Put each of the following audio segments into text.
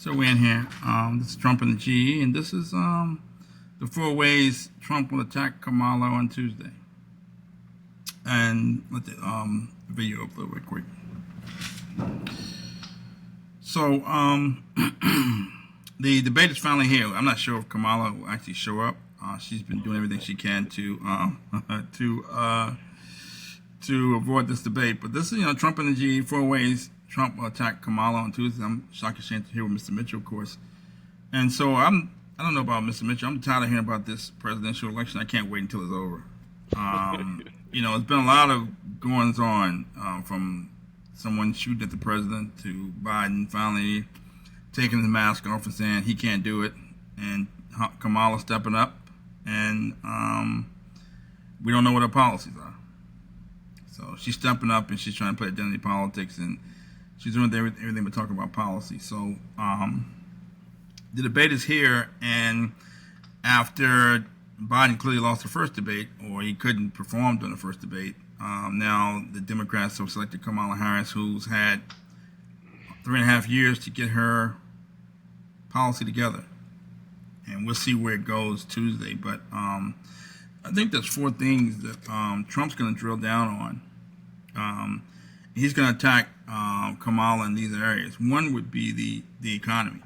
So we're in here. This is Trump and the GE, and this is the 4 ways Trump will attack Kamala on Tuesday. And let the video up a little bit quick. So the debate is finally here. I'm not sure if Kamala will actually show up. She's been doing everything she can to avoid this debate. But this is, Trump and the GE, 4 ways Trump will attack Kamala on Tuesday. I'm shocked and ashamed to hear with Mr. Mitchell, of course. And so I don't know about Mr. Mitchell. I'm tired of hearing about this presidential election. I can't wait until it's over. It's been a lot of goings on from someone shooting at the president to Biden finally taking the mask off and saying he can't do it, and Kamala stepping up, and we don't know what her policies are. So she's stepping up and she's trying to play identity politics, and she's doing everything but talking about policy. So the debate is here, and after Biden clearly lost the first debate, or he couldn't perform during the first debate, now the Democrats have selected Kamala Harris, who's had 3.5 years to get her policy together. And we'll see where it goes Tuesday. But I think there's 4 things that Trump's going to drill down on. He's going to attack Kamala in these areas. One would be the economy.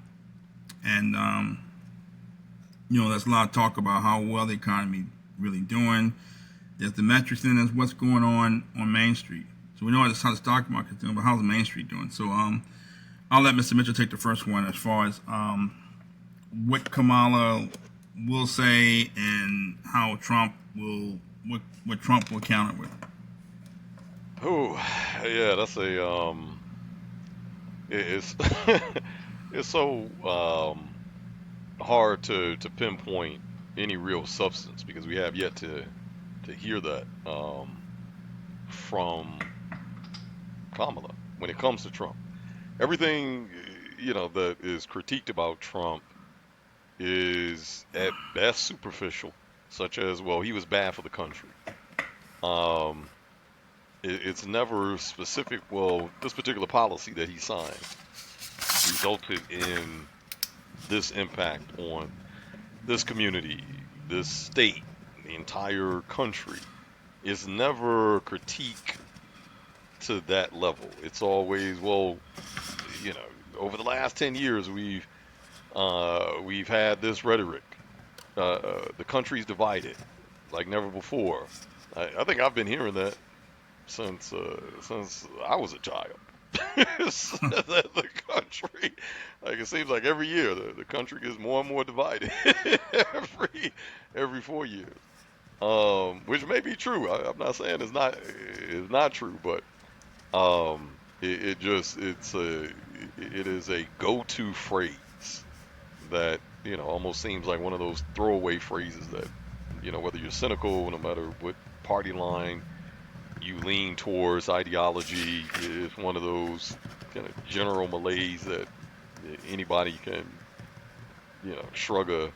And, there's a lot of talk about how well the economy really doing. There's the metrics, and there's what's going on Main Street. So we know how the stock market's doing, but how's Main Street doing? So I'll let Mr. Mitchell take the first one as far as what Kamala will say and how Trump will what Trump will counter with. Oh, yeah, that's it's it's so hard to pinpoint any real substance because we have yet to hear that from Kamala when it comes to Trump. Everything that is critiqued about Trump is at best superficial, such as, well, he was bad for the country. It's never specific. Well, this particular policy that he signed resulted in this impact on this community, this state, the entire country. It's never a critique to that level. It's always, well, over the last 10 years we've had this rhetoric. The country's divided like never before. I think I've been hearing that since I was a child. The country, like, it seems like every year the country gets more and more divided every 4 years, which may be true. I'm not saying it's not true, but it is a go-to phrase that almost seems like one of those throwaway phrases that whether you're cynical, no matter what party line you lean towards, ideology, is one of those kind of general malaise that anybody can shrug a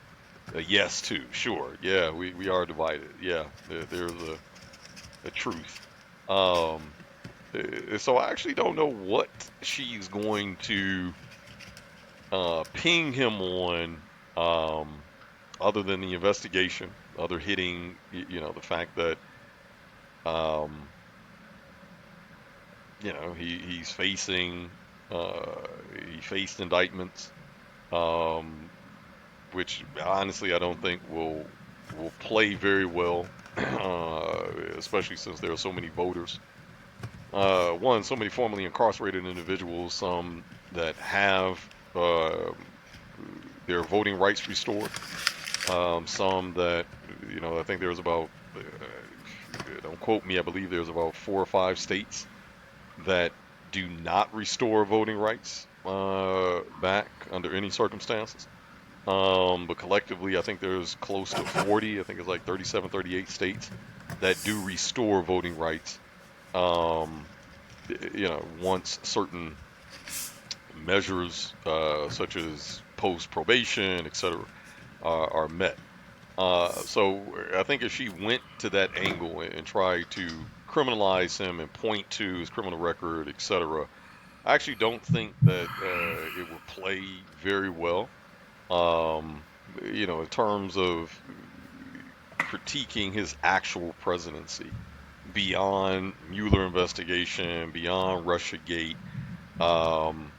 yes to. Sure, yeah, we are divided. Yeah, there's a truth. So I actually don't know what she's going to ping him on, other than the investigation, other hitting, the fact that he's facing he faced indictments, which honestly I don't think will play very well, especially since there are so many voters. So many formerly incarcerated individuals, some that have their voting rights restored, some that I think there's about don't quote me, I believe there's about 4 or 5 states that do not restore voting rights back under any circumstances. But collectively, I think there's close to 40, I think it's like 37, 38 states that do restore voting rights, once certain measures, such as post-probation, etc., are met. So I think if she went to that angle and tried to criminalize him and point to his criminal record, etc., I actually don't think that it will play very well. Um, in terms of critiquing his actual presidency beyond Mueller investigation, beyond Russiagate. Um,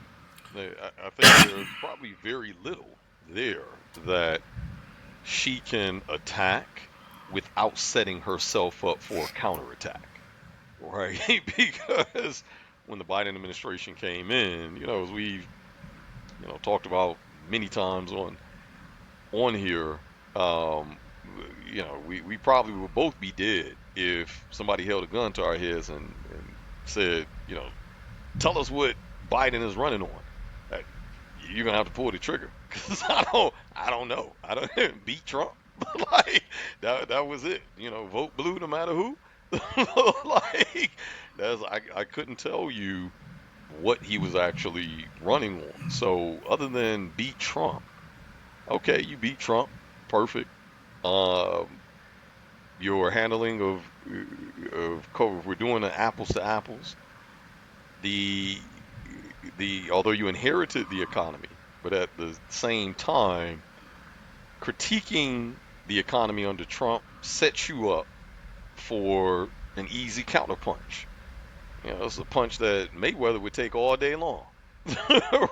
I think there's probably very little there that she can attack without setting herself up for a counterattack, right? Because when the Biden administration came in, as we've talked about many times on here, um, we probably would both be dead if somebody held a gun to our heads and said, tell us what Biden is running on. Uh, You're gonna have to pull the trigger because I don't know. I don't beat Trump. Like that was it. Vote blue no matter who. Like I couldn't tell you what he was actually running on. So other than beat Trump, okay, you beat Trump, perfect. Um, your handling of COVID, if we're doing an apples to apples, the although you inherited the economy, but at the same time, critiquing the economy under Trump sets you up for an easy counterpunch. It's a punch that Mayweather would take all day long,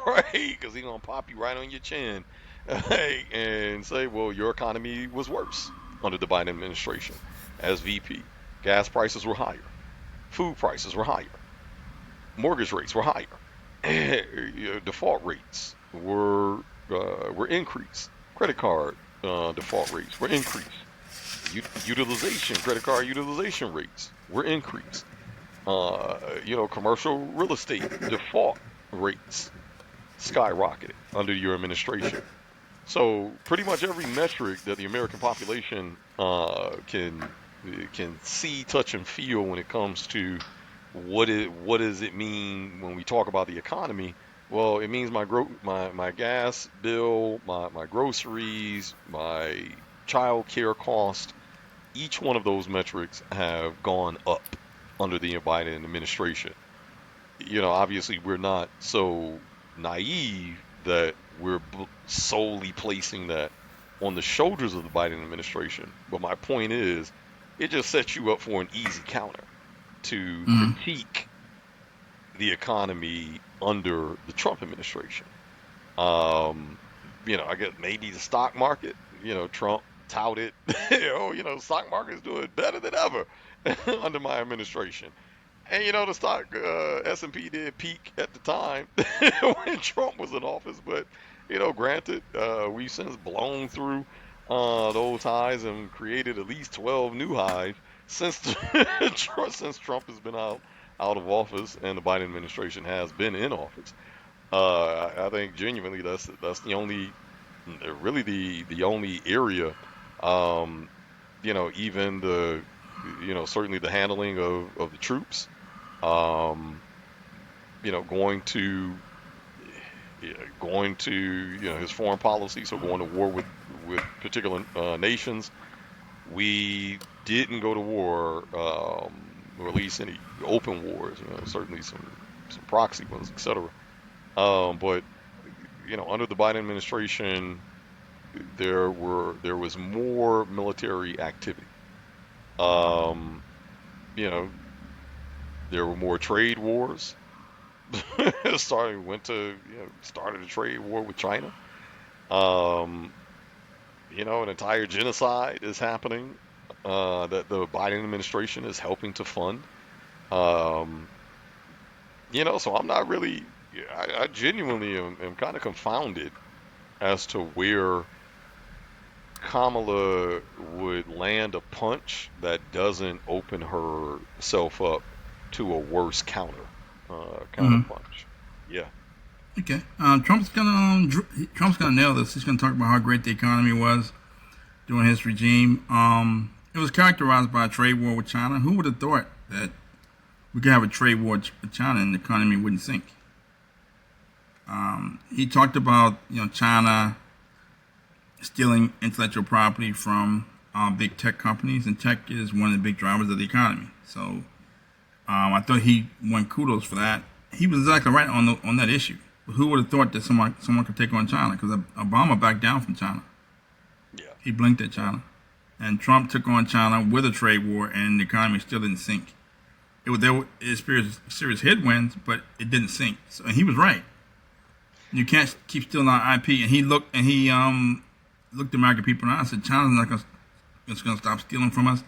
right? Because he's gonna pop you right on your chin, right? And say, "Well, your economy was worse under the Biden administration as VP. Gas prices were higher, food prices were higher, mortgage rates were higher, default rates were increased, credit card default rates were increased, credit card utilization rates were increased." Commercial real estate default rates skyrocketed under your administration. So pretty much every metric that the American population can see, touch, and feel when it comes to what does it mean when we talk about the economy. Well, it means my gas bill, my groceries, my child care cost. Each one of those metrics have gone up under the Biden administration. Obviously we're not so naive that we're solely placing that on the shoulders of the Biden administration. But my point is, it just sets you up for an easy counter to Mm-hmm. critique the economy under the Trump administration. Um, I guess maybe the stock market, Trump touted, stock market is doing better than ever under my administration. And the stock S&P did peak at the time when Trump was in office, but granted, we've since blown through those highs and created at least 12 new highs since since Trump has been out of office and the Biden administration has been in office. I think genuinely that's the only really the only area, um, even the certainly the handling of the troops, um, going to his foreign policy, so going to war with particular nations. We didn't go to war, or at least any open wars. Certainly some proxy ones, etc. But under the Biden administration, there was more military activity. Um, you know, there were more trade wars. Started a trade war with China. Um, an entire genocide is happening that the Biden administration is helping to fund. Um, so I'm not really. I genuinely am kind of confounded as to where Kamala would land a punch that doesn't open herself up to a worse counter Mm-hmm. punch. Yeah. Okay. Trump's gonna nail this. He's gonna talk about how great the economy was during his regime. It was characterized by a trade war with China. Who would have thought that we could have a trade war with China and the economy wouldn't sink? He talked about China stealing intellectual property from big tech companies, and tech is one of the big drivers of the economy. So I thought he won kudos for that. he was exactly right on that issue. But who would have thought that someone could take on China? Because Obama backed down from China. Yeah. He blinked at China, and Trump took on China with a trade war, and the economy still didn't sink. There experienced serious headwinds, but it didn't sink. So, and he was right. You can't keep stealing our IP. And he looked the American people and said, China's not going to stop stealing from us.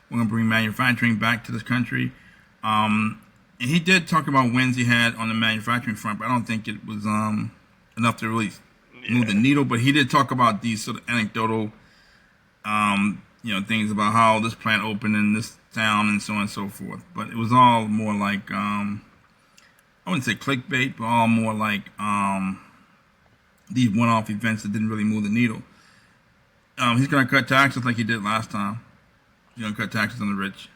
We're going to bring manufacturing back to this country. And he did talk about wins he had on the manufacturing front, but I don't think it was enough to really move the needle. But he did talk about these sort of anecdotal, things about how this plant opened in this town and so on and so forth. But it was all more like, I wouldn't say clickbait, but all more like these one-off events that didn't really move the needle. He's going to cut taxes like he did last time. He's going to cut taxes on the rich.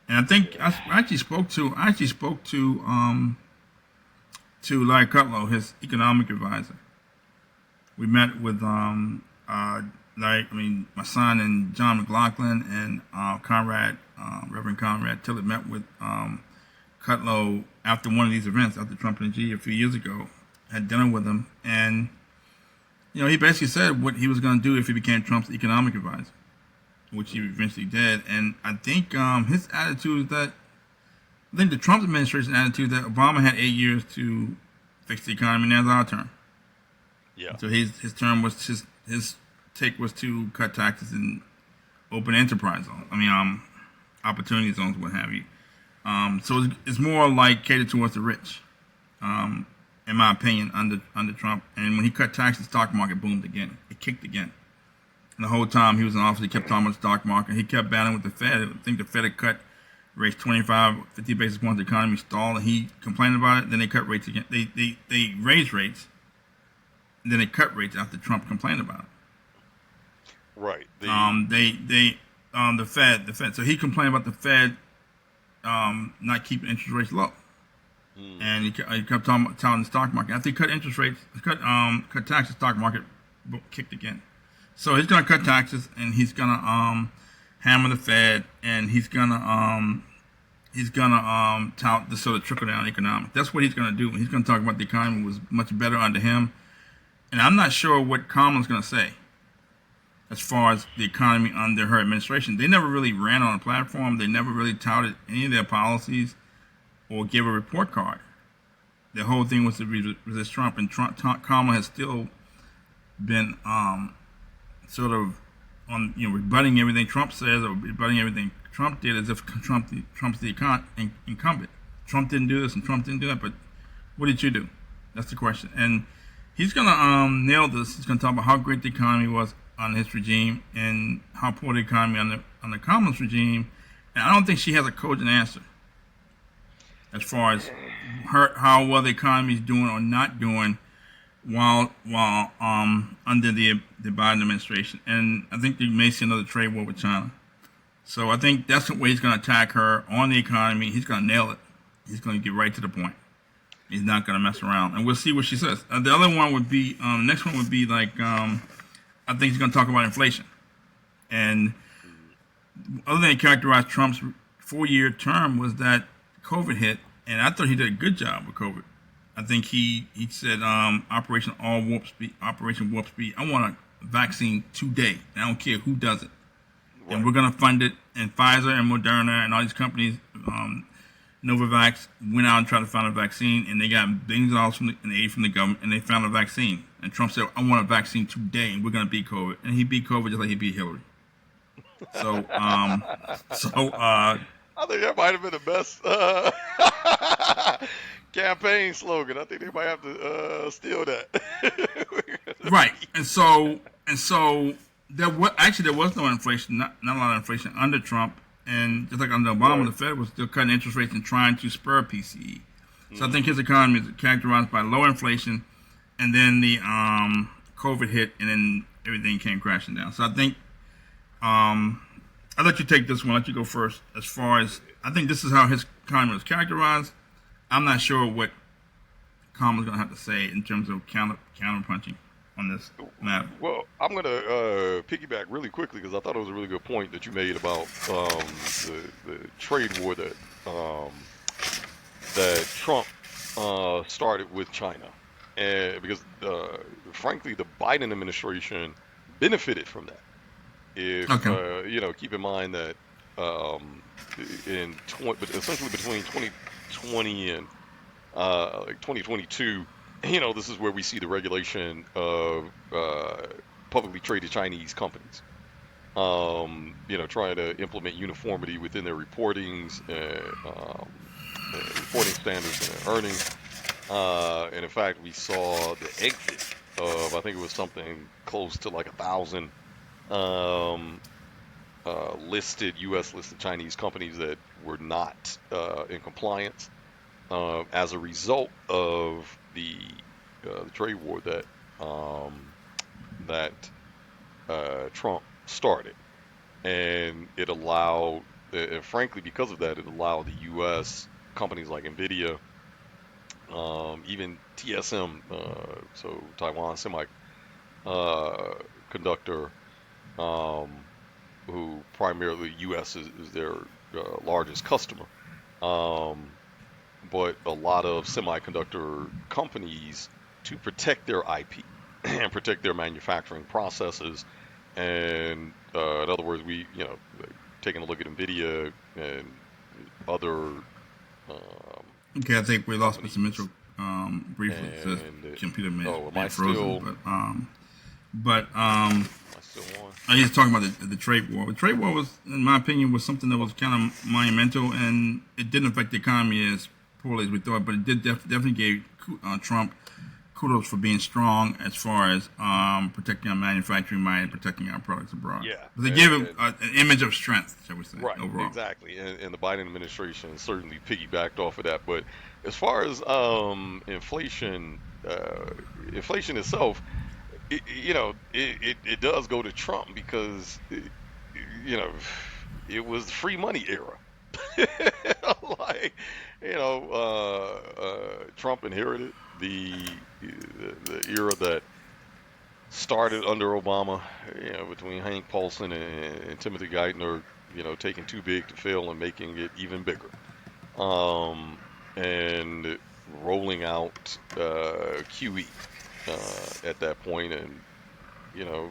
And I think I actually spoke to Larry Kudlow, his economic advisor. We met with my son and John McLaughlin and Reverend Conrad Tillett met with Kudlow after one of these events, after Trump and G a few years ago. Had dinner with him, and he basically said what he was going to do if he became Trump's economic advisor, which he eventually did. And I think his attitude is that, I think the Trump administration attitude that Obama had 8 years to fix the economy, and now's our turn. Yeah. So his term was his take was to cut taxes and open enterprise zones. Opportunity zones, what have you. So it's more like catered towards the rich, in my opinion, under Trump. And when he cut taxes, the stock market boomed again. It kicked again. And the whole time he was in office, he kept talking about the stock market. He kept battling with the Fed. I think the Fed had cut rates 25, 50 basis points. The economy stalled, and he complained about it. Then they cut rates again. They raised rates, and then they cut rates after Trump complained about it. Right. The Fed. So he complained about the Fed not keeping interest rates low. And he kept telling the stock market. After he cut interest rates, cut taxes, the stock market kicked again. So he's going to cut taxes, and he's going to hammer the Fed, and he's going to tout the sort of trickle down economics. That's what he's going to do. He's going to talk about the economy was much better under him, and I'm not sure what Kamala's going to say as far as the economy under her administration. They never really ran on a platform. They never really touted any of their policies or gave a report card. The whole thing was to resist Trump, and Kamala has still been sort of on rebutting everything Trump says or rebutting everything Trump did, as if Trump's the incumbent. Trump didn't do this and Trump didn't do that, but what did you do? That's the question. And he's going to nail this. He's going to talk about how great the economy was on his regime and how poor the economy under Kamala's regime. And I don't think she has a cogent answer as far as how well the economy is doing or not doing while under the Biden administration. And I think you may see another trade war with China. So I think that's the way he's going to attack her on the economy. He's going to nail it. He's going to get right to the point. He's not going to mess around. And we'll see what she says. The other one would be, the next one would be like, I think he's going to talk about inflation. And other than characterized Trump's 4-year term was that COVID hit, and I thought he did a good job with COVID. I think he said Operation Warp Speed. I want a vaccine today. And I don't care who does it. Right. And we're going to fund it. And Pfizer and Moderna and all these companies, Novavax, went out and tried to find a vaccine, and they got billions of dollars in aid from the government, and they found a vaccine. And Trump said, I want a vaccine today, and we're going to beat COVID. And he beat COVID just like he beat Hillary. So, I think that might have been the best campaign slogan. I think they might have to steal that. Right, and so there was no inflation, not a lot of inflation under Trump, and just like under Obama, the Fed was still cutting interest rates and trying to spur PCE. So I think his economy is characterized by low inflation, and then the COVID hit, and then everything came crashing down. So I think I'll let you take this one. I'll let you go first. As far as, I think this is how his economy was characterized. I'm not sure what Kamala's going to have to say in terms of counterpunching on this matter. Well, I'm going to piggyback really quickly because I thought it was a really good point that you made about the trade war that Trump started with China, and because frankly, the Biden administration benefited from that. If Okay. keep in mind that um, but essentially between 2020 and like 2022, this is where we see the regulation of publicly traded Chinese companies. Trying to implement uniformity within their reportings, reporting standards, and their earnings. And in fact, we saw the exit of, I think it was something close to like 1,000 um, listed U.S. listed Chinese companies that were not in compliance as a result of the trade war um, that Trump started, and it allowed, and frankly, because of that, it allowed the U.S. companies like Nvidia, even TSM, so Taiwan Semiconductor, um, who primarily U.S. is their largest customer. Um, but a lot of semiconductor companies, to protect their IP and protect their manufacturing processes, and in other words, taking a look at Nvidia and other um, Okay, I think we lost Mr. Mitchell companies, briefly. His and computer oh, may have frozen, but am I still on? I was talking about the trade war. The trade war was, in my opinion, was something that was kind of monumental, and it didn't affect the economy as poorly as we thought, but it did definitely gave Trump kudos for being strong as far as protecting our manufacturing might and protecting our products abroad. Yeah, But they gave him an image of strength, shall we say, right, overall. exactly, and the Biden administration certainly piggybacked off of that. But as far as inflation itself, it does go to Trump because you know it was the free money era. Like, Trump inherited the era that started under Obama, between Hank Paulson and Timothy Geithner, taking too big to fail and making it even bigger. And rolling out QE at that point, and you know,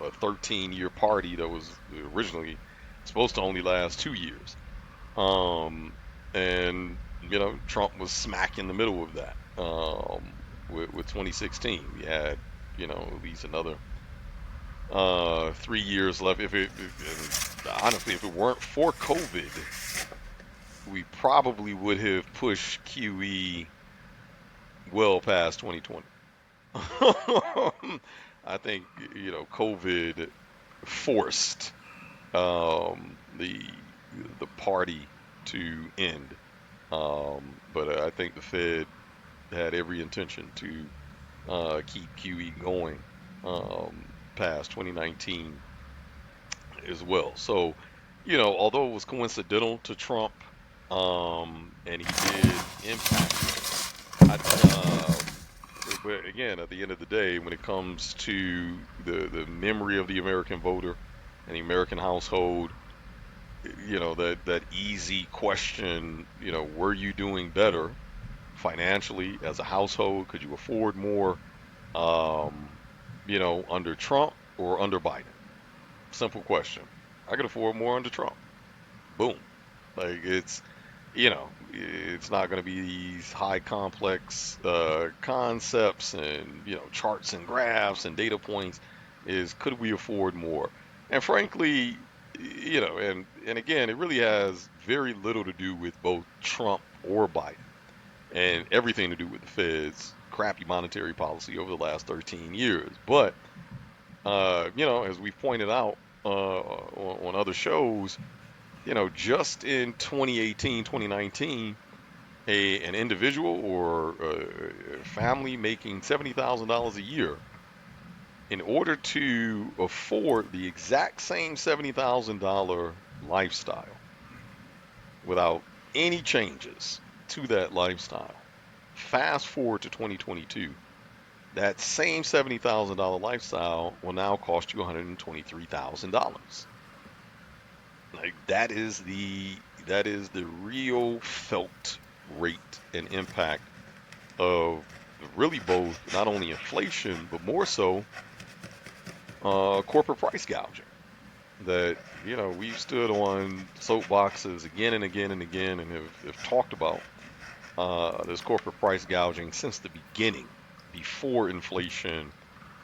a 13-year party that was originally supposed to only last 2 years. Um, and Trump was smack in the middle of that. With 2016, we had at least another 3 years left. And honestly, if it weren't for COVID, we probably would have pushed QE well past 2020. I think COVID forced the party to end. But I think the Fed had every intention to keep QE going past 2019 as well. So, although it was coincidental to Trump, and he did impact it, but again, at the end of the day, when it comes to the memory of the American voter and the American household, that easy question, were you doing better financially as a household? Could you afford more, um, under Trump or under Biden? Simple question. I could afford more under Trump. Boom. Like, it's not going to be these high complex concepts and charts and graphs and data points. Is could we afford more? And frankly, and again, it really has very little to do with both Trump or Biden, and everything to do with the Fed's crappy monetary policy over the last 13 years. But as we pointed out on other shows, just in 2018, 2019, an individual or a family making $70,000 a year, in order to afford the exact same $70,000 lifestyle without any changes to that lifestyle, fast forward to 2022, that same $70,000 lifestyle will now cost you $123,000. Like, that is the real felt rate and impact of really both not only inflation but more so corporate price gouging. That we've stood on soapboxes again and again and again, and have talked about this corporate price gouging since the beginning, before inflation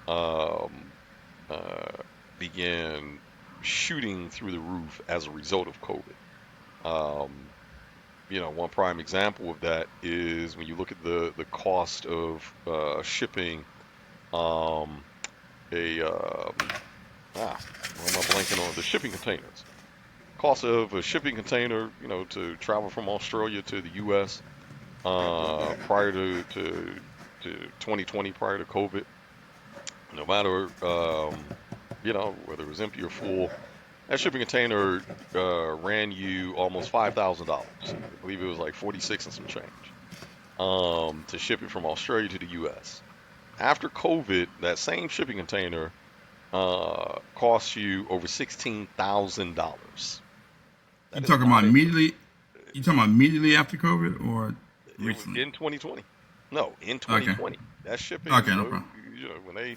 um, uh, began shooting through the roof as a result of COVID. Um, one prime example of that is when you look at the cost of shipping um, a what am I blanking on, the shipping containers. Cost of a shipping container, to travel from Australia to the U.S. Prior to 2020, prior to COVID, no matter whether it was empty or full, that shipping container ran you almost $5,000. I believe it was like 46 and some change, to ship it from Australia to the U.S. After COVID, that same shipping container costs you over $16,000. You That is talking about not a. immediately? You talking about immediately after COVID or It was recently? in 2020. No, in Okay. 2020. That shipping, Okay, no problem. when they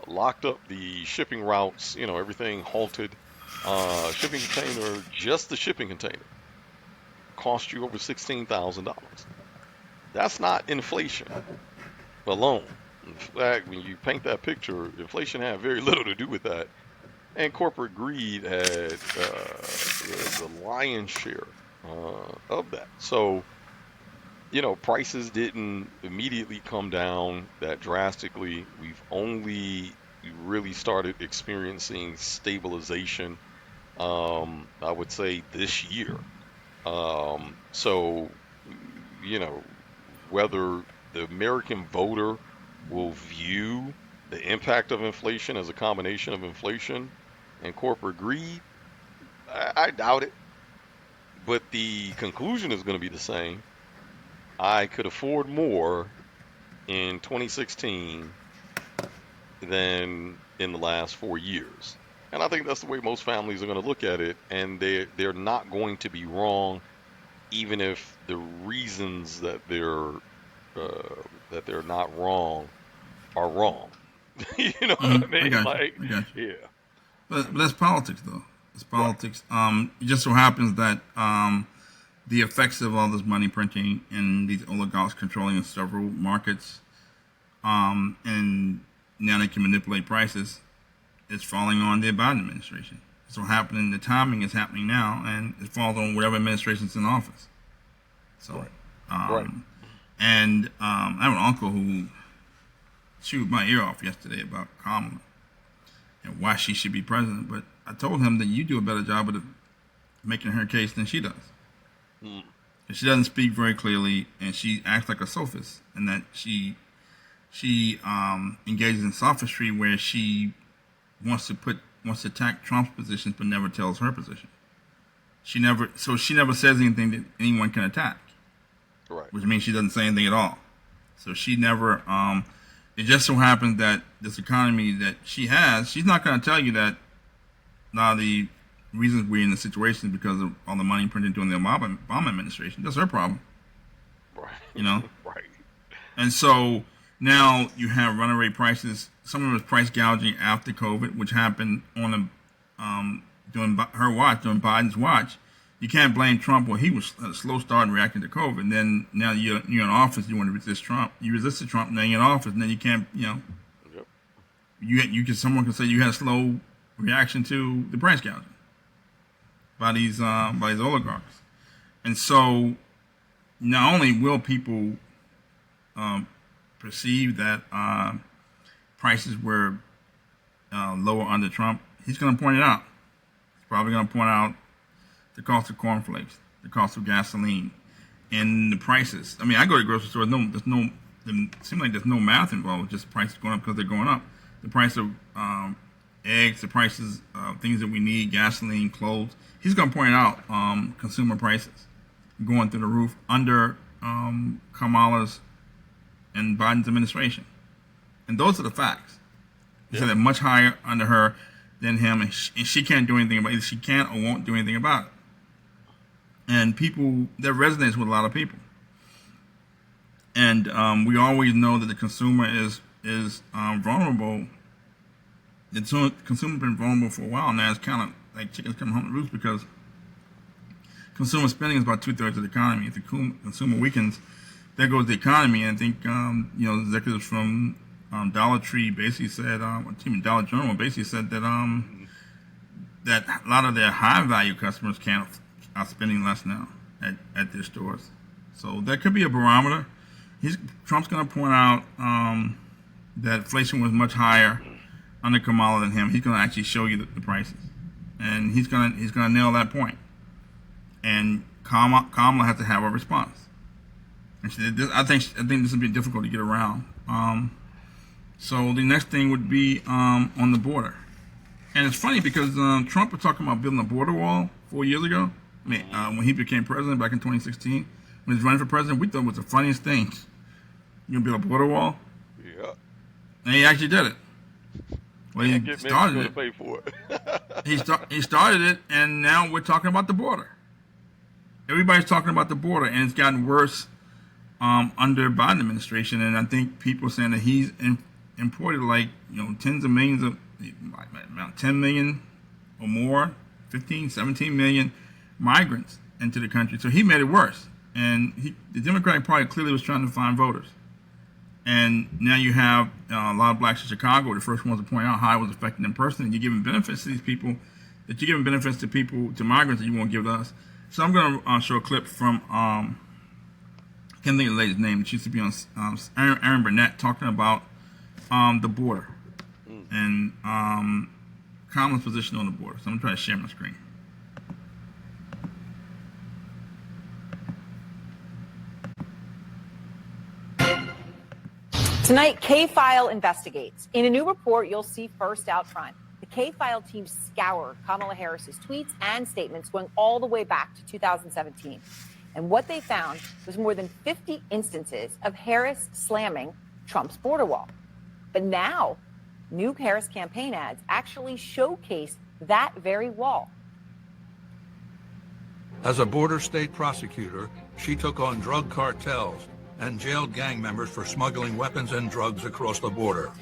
locked up the shipping routes, everything halted. Shipping container, just the shipping container, cost you over $16,000. That's not inflation alone. In fact, when you paint that picture, inflation had very little to do with that, and corporate greed had the lion's share of that. So, prices didn't immediately come down that drastically. We've only really started experiencing stabilization, I would say, this year. So, you know, whether the American voter will view the impact of inflation as a combination of inflation and corporate greed, I doubt it. But the conclusion is going to be the same. I could afford more in 2016 than in the last 4 years. And I think that's the way most families are going to look at it. And they're not going to be wrong, even if the reasons that they're not wrong are wrong. You know what I I mean? got you. Like, I got you. yeah, But that's politics, though. It's right, politics. It just so happens that the effects of all this money printing and these oligarchs controlling several markets, and now they can manipulate prices, is falling on the Biden administration. So happening, the timing is happening now, and it falls on whatever administration's in office. So, right, right. um, and I have an uncle who chewed my ear off yesterday about Kamala and why she should be president. But I told him that you do a better job of making her case than she does. Mm, And she doesn't speak very clearly, and she acts like a sophist, and that she engages in sophistry where she wants to attack Trump's positions, but never tells her position. She never says anything that anyone can attack, right, which means she doesn't say anything at all. So she never. It just so happens that this economy that she has, she's not going to tell you that a lot of the reasons we're in the situation is because of all the money printed during the Obama administration. That's her problem, you know. right, right. And so now you have runaway prices. Some of it was price gouging after COVID, which happened on during her watch, during Biden's watch. You can't blame Trump. Well, he was a slow start in reacting to COVID. And then now you're in office. You want to resist Trump. You resisted Trump. Now you're in office. And then you can't. Yep. You can. Someone can say you had a slow reaction to the price gouging by these oligarchs. And so not only will people um, perceive that prices were lower under Trump, he's going to point it out. He's probably going to point out the cost of cornflakes, the cost of gasoline, and the prices. I mean, I go to the grocery store. It seems like there's no math involved. Just prices going up because they're going up. The price of eggs, the prices of things that we need, gasoline, clothes. He's going to point out consumer prices going through the roof under Kamala's and Biden's administration. And those are the facts. He said Yeah. they're much higher under her than him, and she can't do anything about it. Either she can't or won't do anything about it. And that resonates with a lot of people. And we always know that the consumer is vulnerable. The consumer's been vulnerable for a while now. It's kind of like chickens coming home to roost because consumer spending is about 2/3 of the economy. If the consumer weakens, there goes the economy. And I think executives from Dollar Tree basically said, Dollar General basically said that that a lot of their high value customers are spending less now at their stores. So that could be a barometer. Trump's going to point out that inflation was much higher under Kamala than him. He's going to actually show you the prices, and he's going to nail that point. And Kamala has to have a response. And I think this would be difficult to get around. So the next thing would be on the border. And it's funny because Trump was talking about building a border wall 4 years ago. I mean, when he became president back in 2016, when he was running for president, we thought it was the funniest thing. You gonna build a border wall? Yeah. And he actually did it. Well, he started it. Pay for it. He started it, and now we're talking about the border. Everybody's talking about the border, and it's gotten worse under Biden administration. And I think people are saying that he's imported tens of millions of, 10 million or more, 15, 17 million migrants into the country. So he made it worse. And the Democratic Party clearly was trying to find voters. And now you have a lot of blacks in Chicago, the first ones to point out how it was affecting them personally. You're giving benefits to these people, that you're giving benefits to migrants that you won't give to us. So I'm going to show a clip from, can't think of the lady's name. She used to be on Aaron Burnett talking about the border and Kamala's position on the border. So I'm going to try to share my screen. Tonight, K-File investigates. In a new report, you'll see first out front. The K-File team scoured Kamala Harris's tweets and statements going all the way back to 2017. And what they found was more than 50 instances of Harris slamming Trump's border wall. But now, new Harris campaign ads actually showcase that very wall. As a border state prosecutor, she took on drug cartels and jailed gang members for smuggling weapons and drugs across the border.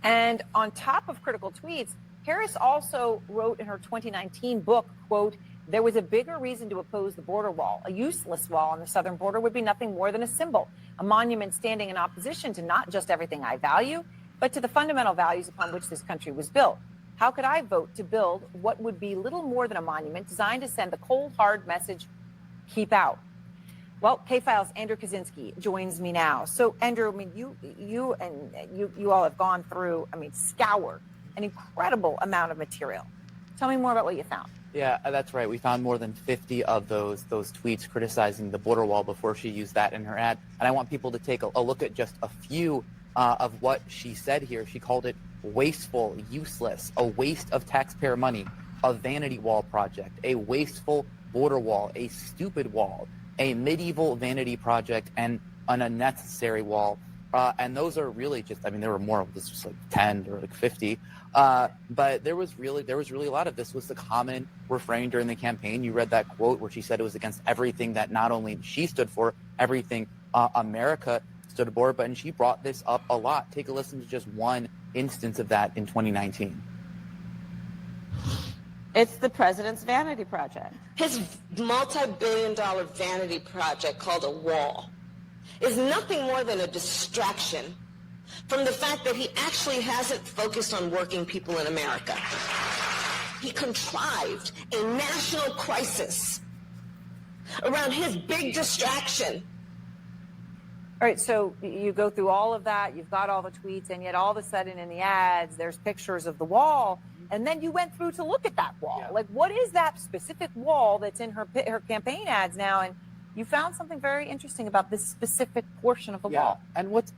And on top of critical tweets, Harris also wrote in her 2019 book, quote, "There was a bigger reason to oppose the border wall. A useless wall on the southern border would be nothing more than a symbol, a monument standing in opposition to not just everything I value, but to the fundamental values upon which this country was built. How could I vote to build what would be little more than a monument designed to send the cold, hard message, keep out?" Well, K-File's Andrew Kaczynski joins me now. So, Andrew, I mean, you all have gone through, scoured an incredible amount of material. Tell me more about what you found. Yeah, that's right. We found more than 50 of those tweets criticizing the border wall before she used that in her ad. And I want people to take a look at just a few of what she said here. She called it wasteful, useless, a waste of taxpayer money, a vanity wall project, a wasteful border wall, a stupid wall, a medieval vanity project, and an unnecessary wall. And those are really just, there were more of this, was like 10 or like 50. But there was really a lot of this was the common refrain during the campaign. You read that quote where she said it was against everything that not only she stood for, everything America stood for, and she brought this up a lot. Take a listen to just one instance of that in 2019. It's the president's vanity project. His multi-billion-dollar vanity project called a wall is nothing more than a distraction from the fact that he actually hasn't focused on working people in America. He contrived a national crisis around his big distraction. All right, so you go through all of that, you've got all the tweets, and yet all of a sudden in the ads, there's pictures of the wall. And then you went through to look at that wall. Yeah. Like, what is that specific wall that's in her campaign ads now? And you found something very interesting about this specific portion of the wall. And what's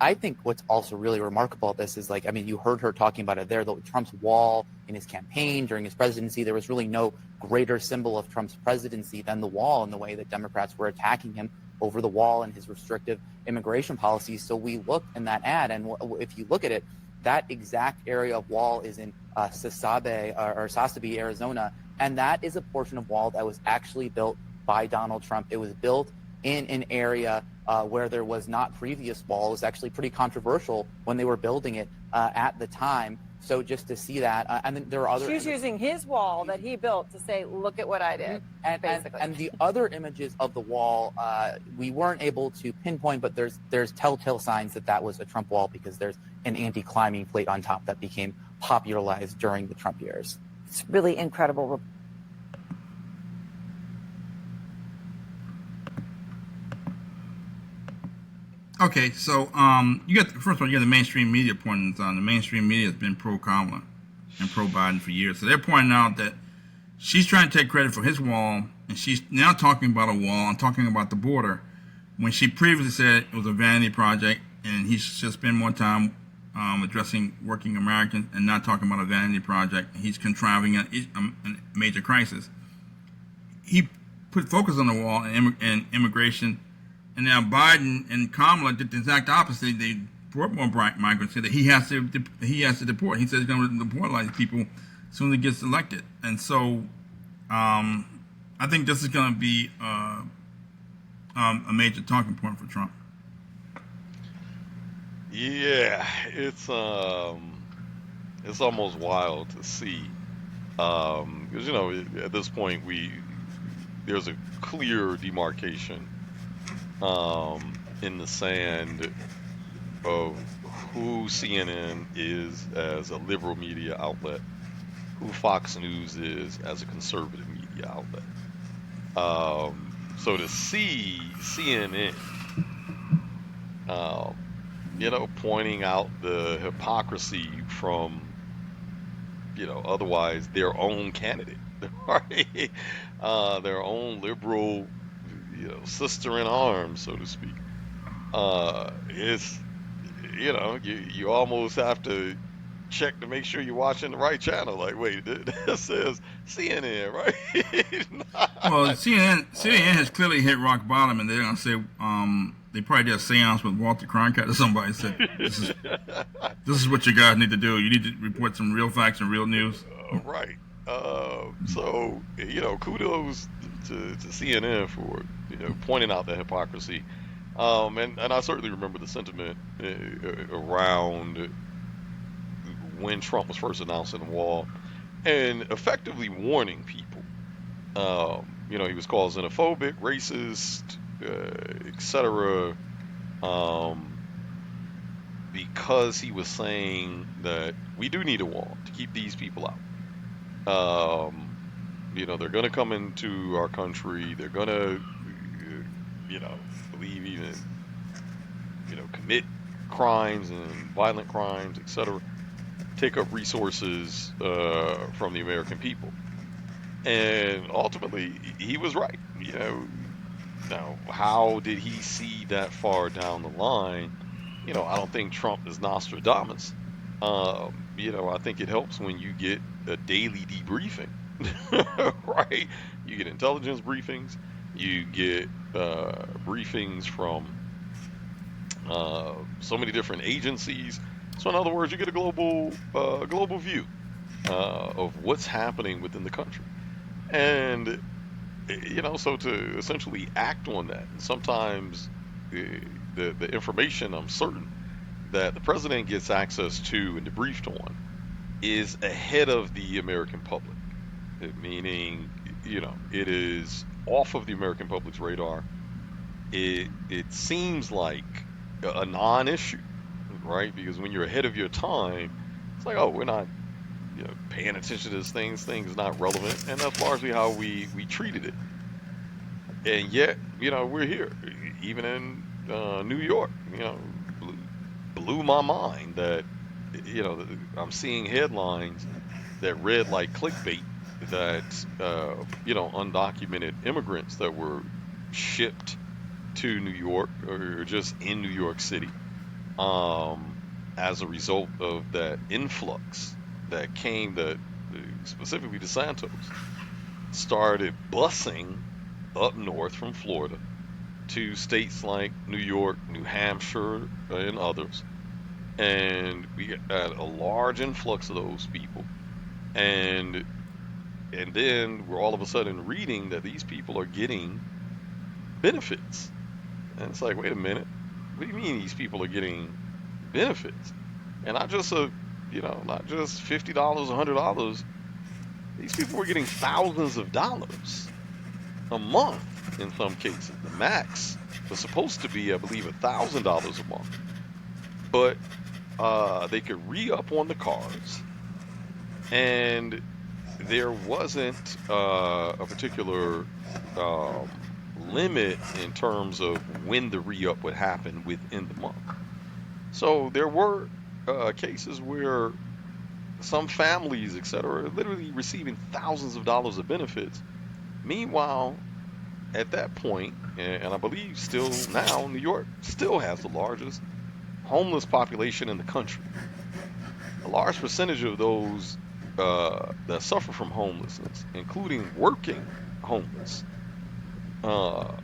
also really remarkable about this is, you heard her talking about it there, Trump's wall in his campaign during his presidency. There was really no greater symbol of Trump's presidency than the wall, in the way that Democrats were attacking him over the wall and his restrictive immigration policies. So we looked in that ad, and if you look at it, that exact area of wall is in Sasabe, Arizona, and that is a portion of wall that was actually built by Donald Trump. It was built in an area where there was not previous wall. It was actually pretty controversial when they were building it at the time. So just to see that, and then there are other. She's using his wall that he built to say, "Look at what I did." Basically. And the other images of the wall, we weren't able to pinpoint, but there's telltale signs that was a Trump wall because there's an anti-climbing plate on top that became popularized during the Trump years. It's really incredible. Okay, so you got first of all, you got the mainstream media pointing this out. The mainstream media has been pro Kamala and pro Biden for years, so they're pointing out that she's trying to take credit for his wall, and she's now talking about a wall and talking about the border, when she previously said it was a vanity project, and he should spend more time addressing working Americans and not talking about a vanity project. He's contriving a major crisis. He put focus on the wall and immigration. And now Biden and Kamala did the exact opposite. They brought more migrants. Said that he has to deport. He says he's going to deport a lot of people as soon as he gets elected. And so, I think this is going to be a major talking point for Trump. Yeah, it's almost wild to see, because at this point there's a clear demarcation in the sand of who CNN is as a liberal media outlet, who Fox News is as a conservative media outlet. So to see CNN, pointing out the hypocrisy from, otherwise their own candidate, right? Their own liberal sister in arms, so to speak. It's, you almost have to check to make sure you're watching the right channel. Like, wait, this says CNN, right? Well, CNN has clearly hit rock bottom, and they're going to say they probably did a seance with Walter Cronkite or somebody said, this is what you guys need to do. You need to report some real facts and real news. Right. So, kudos to CNN for pointing out that hypocrisy, and I certainly remember the sentiment around when Trump was first announcing the wall and effectively warning people. He was called xenophobic, racist, etc., because he was saying that we do need a wall to keep these people out. They're going to come into our country. They're going to, believe even, commit crimes and violent crimes, etc. Take up resources from the American people. And ultimately, he was right. Now, how did he see that far down the line? I don't think Trump is Nostradamus. I think it helps when you get a daily debriefing, right? You get intelligence briefings, you get briefings from so many different agencies. So in other words, you get a global view of what's happening within the country, and so to essentially act on that. Sometimes the information, I'm certain, that the president gets access to and debriefed on is ahead of the American public, meaning, it is off of the American public's radar. It seems like a non-issue, right? Because when you're ahead of your time, it's like, oh, we're not paying attention to this thing's not relevant, and that's largely how we treated it. And yet, we're here, even in New York. Blew my mind that I'm seeing headlines that read like clickbait that undocumented immigrants that were shipped to New York or just in New York City as a result of that influx that came, that specifically DeSantis started busing up north from Florida to states like New York, New Hampshire, and others. And we had a large influx of those people. And then we're all of a sudden reading that these people are getting benefits And it's like, wait a minute, what do you mean these people are getting benefits? And not just not just $50, $100. These people were getting thousands of dollars a month in some cases. The max was supposed to be, I believe, $1,000 a month, but they could re-up on the cars, and there wasn't a particular limit in terms of when the re-up would happen within the month. So there were cases where some families, etc., are literally receiving thousands of dollars of benefits. Meanwhile, at that point, and I believe still now, New York still has the largest homeless population in the country. A large percentage of those that suffer from homelessness, including working homeless,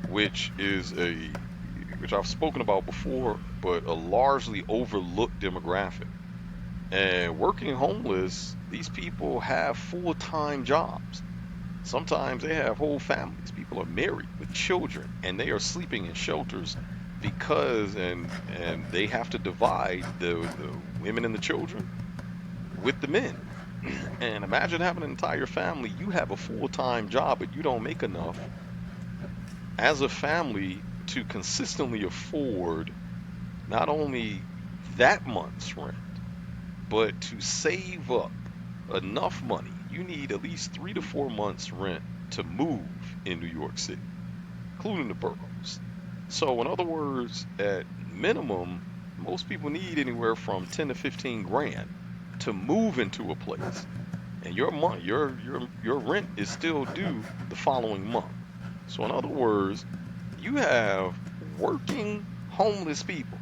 which I've spoken about before, but a largely overlooked demographic. And working homeless, these people have full-time jobs. Sometimes they have whole families. People are married with children, and they are sleeping in shelters because and they have to divide the women and the children with the men. And imagine having an entire family. You have a full-time job, but you don't make enough as a family to consistently afford not only that month's rent, but to save up enough money. You need at least 3 to 4 months rent to move in New York City, including the boroughs. So in other words, at minimum, most people need anywhere from 10 to 15 grand to move into a place. And your rent is still due the following month. So in other words, you have working homeless people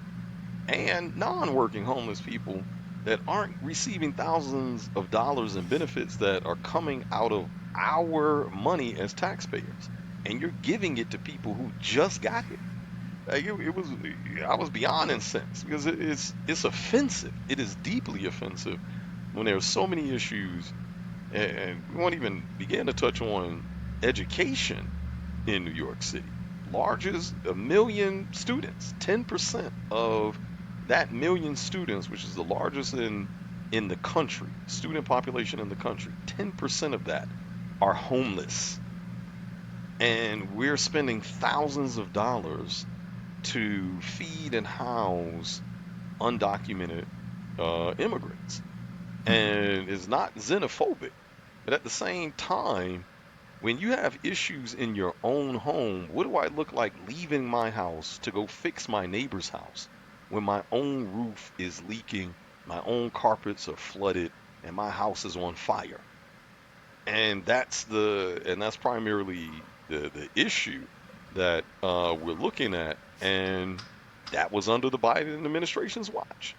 and non-working homeless people that aren't receiving thousands of dollars in benefits that are coming out of our money as taxpayers, and you're giving it to people who just got it. Like I was beyond incensed because it's offensive. It is deeply offensive when there are so many issues, and we won't even begin to touch on education in New York City. Largest, 1 million students, 10% of that million students, which is the largest in the country, student population in the country, 10% of that are homeless. And we're spending thousands of dollars to feed and house undocumented immigrants. And it's not xenophobic, but at the same time, when you have issues in your own home, what do I look like leaving my house to go fix my neighbor's house when my own roof is leaking, my own carpets are flooded, and my house is on fire? And that's primarily the issue that we're looking at, and that was under the Biden administration's watch.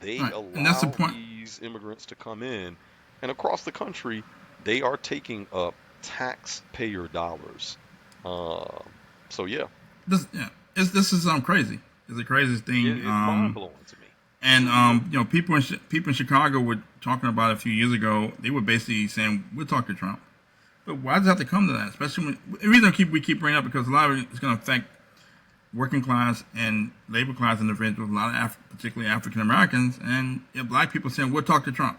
They Right. And that's the allow point. these immigrants to come in, and across the country, they are taking up taxpayer dollars. So yeah, This is crazy. It's the craziest thing. it's mind blowing to me. And people in Chicago were talking about it a few years ago. They were basically saying we'll talk to Trump, but why does it have to come to that? Especially when the reason we keep bringing it up because a lot of it is going to affect working class and labor class individuals, a lot of particularly African Americans, and black people saying we'll talk to Trump.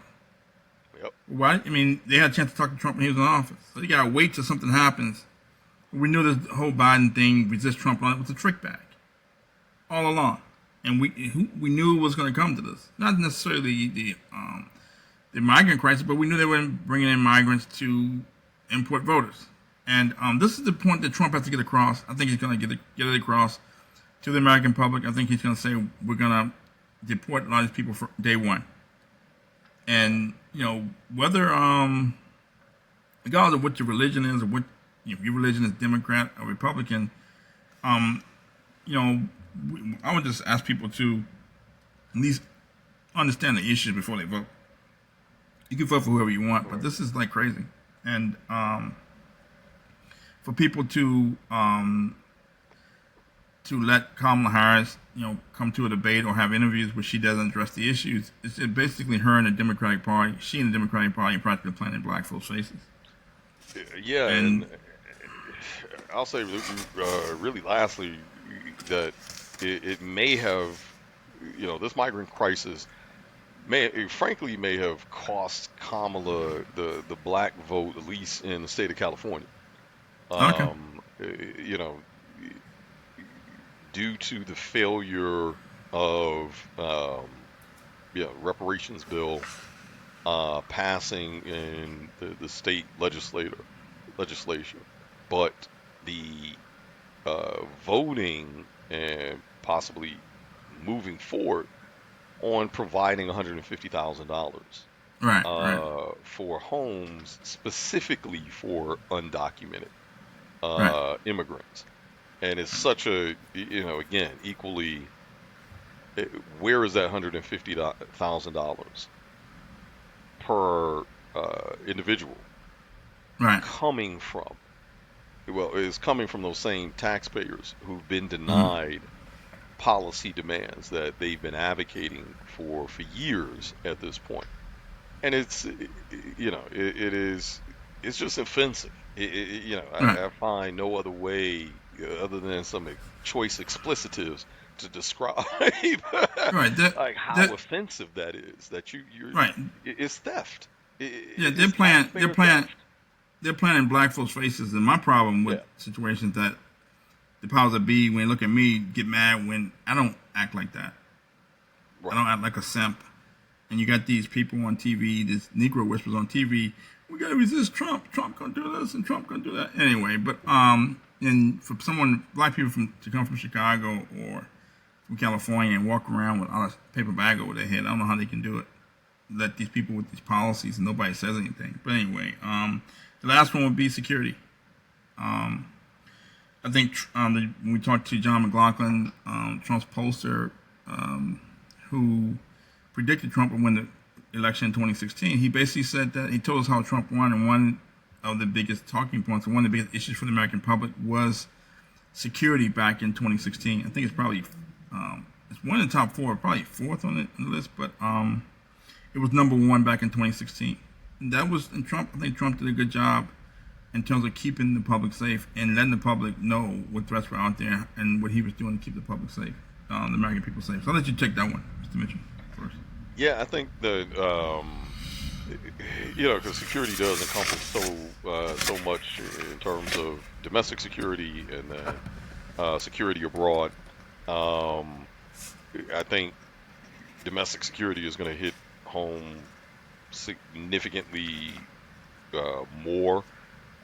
Yep. Why? I mean, they had a chance to talk to Trump when he was in office, so you gotta wait till something happens. We knew this whole Biden thing, resist Trump, on it was a trick bag all along, and we knew it was going to come to this. Not necessarily the migrant crisis, but we knew they were bringing in migrants to import voters. And this is the point that Trump has to get across. I think he's going to get it across to the American public. I think he's going to say we're going to deport a lot of these people for day one. And whether regardless of what your religion is or what if your religion is Democrat or Republican, I would just ask people to at least understand the issues before they vote. You can vote for whoever you want, but this is like crazy. And for people to let Kamala Harris, come to a debate or have interviews where she doesn't address the issues, it's basically her and the Democratic Party, she and the Democratic Party practically playing in black folks' faces. Yeah, and I'll say really lastly, that it may have, this migrant crisis frankly may have cost Kamala the black vote, at least in the state of California. Okay. You know, due to the failure of reparations bill passing in the state legislation, but the voting and possibly moving forward on providing $150,000 Right. Right. for homes specifically for undocumented Right. immigrants. And it's such a, again, equally, where is that $150,000 per individual Right. coming from? Well, it's coming from those same taxpayers who've been Mm-hmm. denied policy demands that they've been advocating for years at this point. And it is, it's just offensive. Right. I find no other way other than some choice explicitives to describe Right. like how That. offensive that is. That Right. it's theft. Yeah. It's taxpayer theft. They're playing in black folks' faces. And my problem with Yeah, situations that the powers that be, when they look at me, get mad when I don't act like that. I right. don't act like a simp. And you got these people on TV, this Negro whispers on TV. We gotta resist Trump. Trump gonna do this and Trump gonna do that. Anyway, but and for black people to come from Chicago or from California and walk around with a paper bag over their head, I don't know how they can do it. Let these people with these policies and nobody says anything. But anyway, the last one would be security. I think when we talked to John McLaughlin, Trump's pollster, who predicted Trump would win the election in 2016, he basically said that he told us how Trump won, and one of the biggest talking points and one of the biggest issues for the American public was security back in 2016. I think it's probably it's one of the top four, probably fourth on the list, but it was number one back in 2016. And that was, and Trump, I think Trump did a good job in terms of keeping the public safe and letting the public know what threats were out there and what he was doing to keep the public safe, the American people safe. So I'll let you take that one, Mr. Mitchell, first. Yeah, I think that because security does encompass so much in terms of domestic security and security abroad. I think domestic security is going to hit home significantly more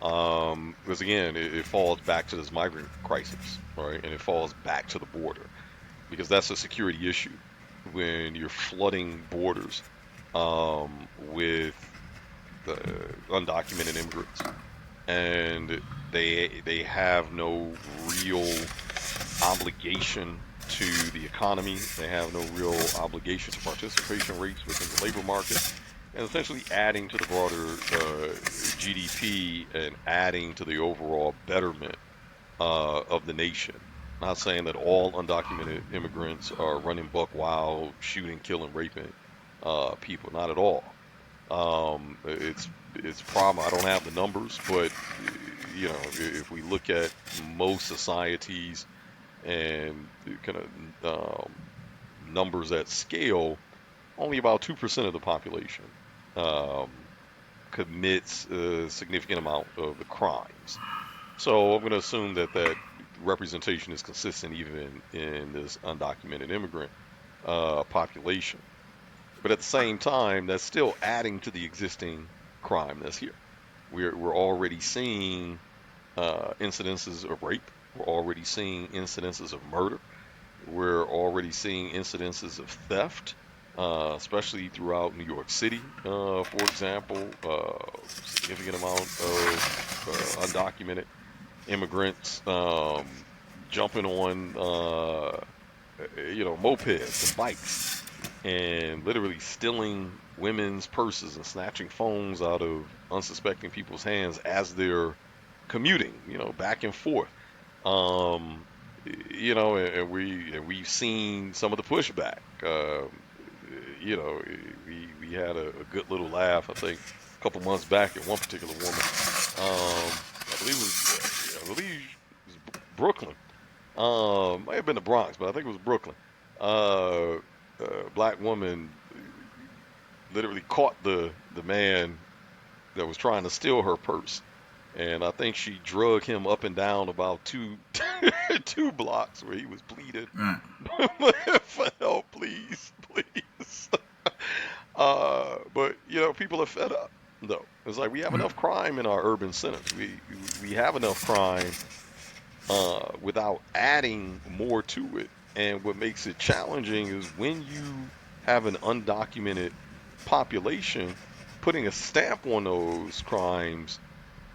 because again, it falls back to this migrant crisis, right? And it falls back to the border because that's a security issue when you're flooding borders with the undocumented immigrants, and they have no real obligation to the economy. They have no real obligation to participation rates within the labor market, and essentially adding to the broader GDP and adding to the overall betterment of the nation. Not saying that all undocumented immigrants are running buck wild, shooting, killing, raping people. Not at all. It's a problem. I don't have the numbers, but if we look at most societies and kind of numbers at scale, only about 2% of the population commits a significant amount of the crimes. So I'm going to assume that representation is consistent even in this undocumented immigrant population. But at the same time, that's still adding to the existing crime that's here. We're already seeing incidences of rape. We're already seeing incidences of murder. We're already seeing incidences of theft, especially throughout New York City, for example. Significant amount of undocumented immigrants jumping on mopeds and bikes and literally stealing women's purses and snatching phones out of unsuspecting people's hands as they're commuting, back and forth. And we've seen some of the pushback. We had a good little laugh, I think, a couple months back at one particular woman. I believe it was Brooklyn, Might have been the Bronx, but I think it was Brooklyn. Uh, Black woman literally caught the man that was trying to steal her purse, and I think she drug him up and down about two 2 blocks where he was pleading Right. for help, please, please. But people are fed up. Though it's like we have Right. enough crime in our urban centers. We have enough crime without adding more to it. And what makes it challenging is when you have an undocumented population, putting a stamp on those crimes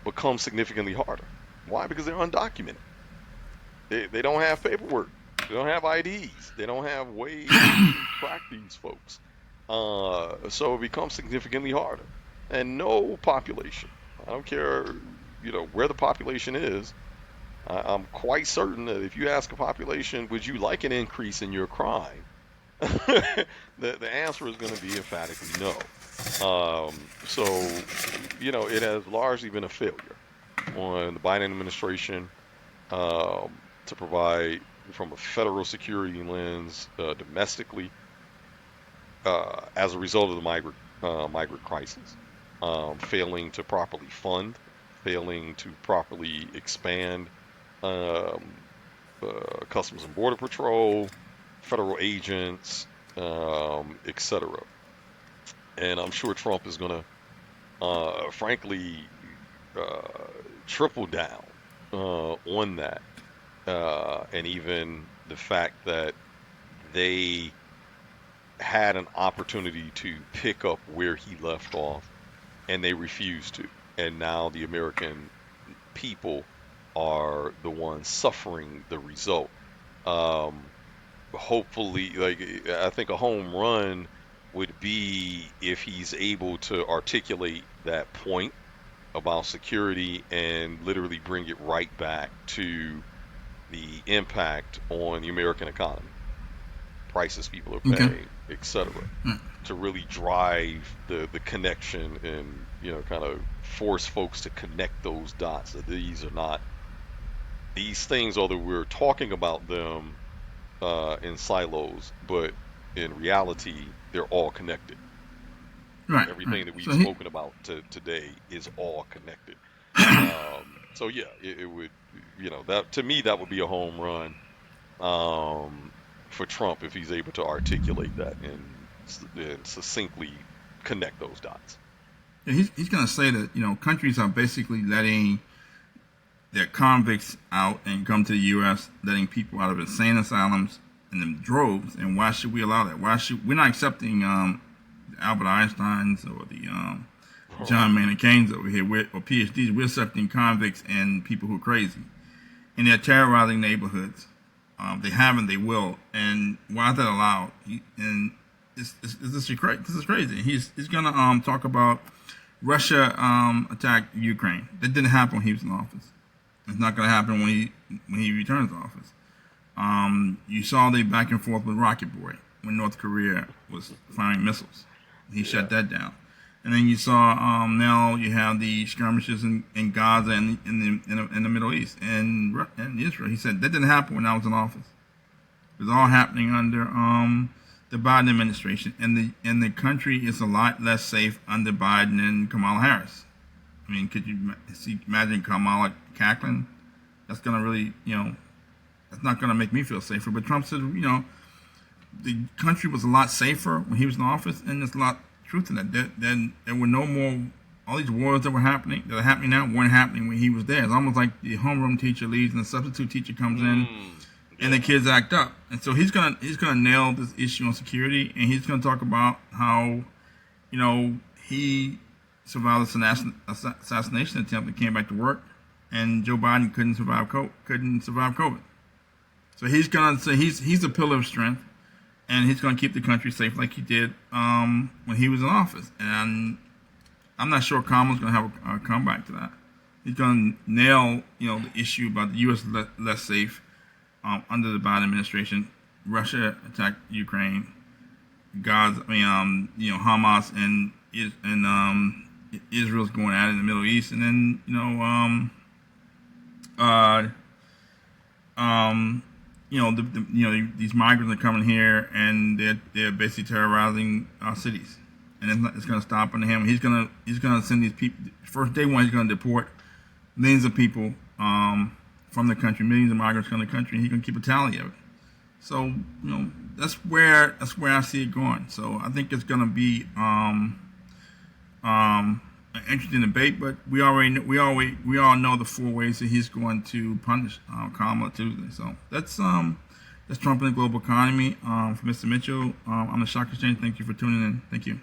becomes significantly harder. Why? Because they're undocumented. They don't have paperwork. They don't have IDs. They don't have ways to track these folks. So it becomes significantly harder. And no population, I don't care, where the population is. I'm quite certain that if you ask a population, would you like an increase in your crime? The answer is going to be emphatically no. So, it has largely been a failure on the Biden administration to provide, from a federal security lens, domestically, as a result of the migrant crisis, failing to properly fund, failing to properly expand um, Customs and Border Patrol, federal agents, etc. And I'm sure Trump is going to, frankly, uh, triple down on that, and even the fact that they had an opportunity to pick up where he left off, and they refused to. And now the American people are the ones suffering the result. Um, Hopefully, like, I think a home run would be if he's able to articulate that point about security and literally bring it right back to the impact on the American economy, prices people are Okay. paying, etc., to really drive the connection and kind of force folks to connect those dots, that these are not these things, although we're talking about them in silos, but in reality they're all connected. Right. Right. Everything that we've So he, spoken about today is all connected. So yeah, it would, that to me that would be a home run um, for Trump if he's able to articulate that and succinctly connect those dots. yeah, he's going to say that countries are basically letting their convicts out and come to the U.S., letting people out of insane asylums in the droves. And why should we allow that? Why should we're not accepting the Albert Einsteins or the John Maynard Keynes over here, or PhDs? We're accepting convicts and people who are crazy, and they're terrorizing neighborhoods. They haven't, they will. And why is that allowed? And this is crazy. He's gonna talk about Russia attacked Ukraine. That didn't happen when he was in office. It's not going to happen when he returns to office. You saw the back and forth with Rocket Boy when North Korea was firing missiles. He shut that down. And then you saw now you have the skirmishes in Gaza and in the Middle East and Israel. He said that didn't happen when I was in office. It was all happening under the Biden administration, and the country is a lot less safe under Biden and Kamala Harris. I mean, could you imagine Kamala cackling? That's gonna really, that's not gonna make me feel safer. But Trump said, the country was a lot safer when he was in office, and there's a lot of truth in that. Then there were no more, all these wars that are happening now weren't happening when he was there. It's almost like the homeroom teacher leaves and the substitute teacher comes in, and the kids act up. And so he's gonna nail this issue on security, and he's gonna talk about how, he survived an assassination attempt and came back to work, and Joe Biden couldn't survive COVID. So he's gonna say he's a pillar of strength, and he's gonna keep the country safe like he did when he was in office. And I'm not sure Kamala's gonna have a comeback to that. He's gonna nail the issue about the U.S. less safe under the Biden administration. Russia attacked Ukraine, Gaza. Hamas and Israel's going at it in the Middle East, and then these migrants are coming here and they're basically terrorizing our cities, and it's going to stop under him. He's going to send these people. First day one, he's going to deport millions of people from the country, millions of migrants from the country, and he's going to keep a tally of it. So that's where I see it going. So I think it's going to be an interesting debate, but we all know the 4 ways that he's going to punish Kamala Tuesday. So that's Trump and the global economy. For Mr. Mitchell, I'm the Shock Exchange. Thank you for tuning in. Thank you.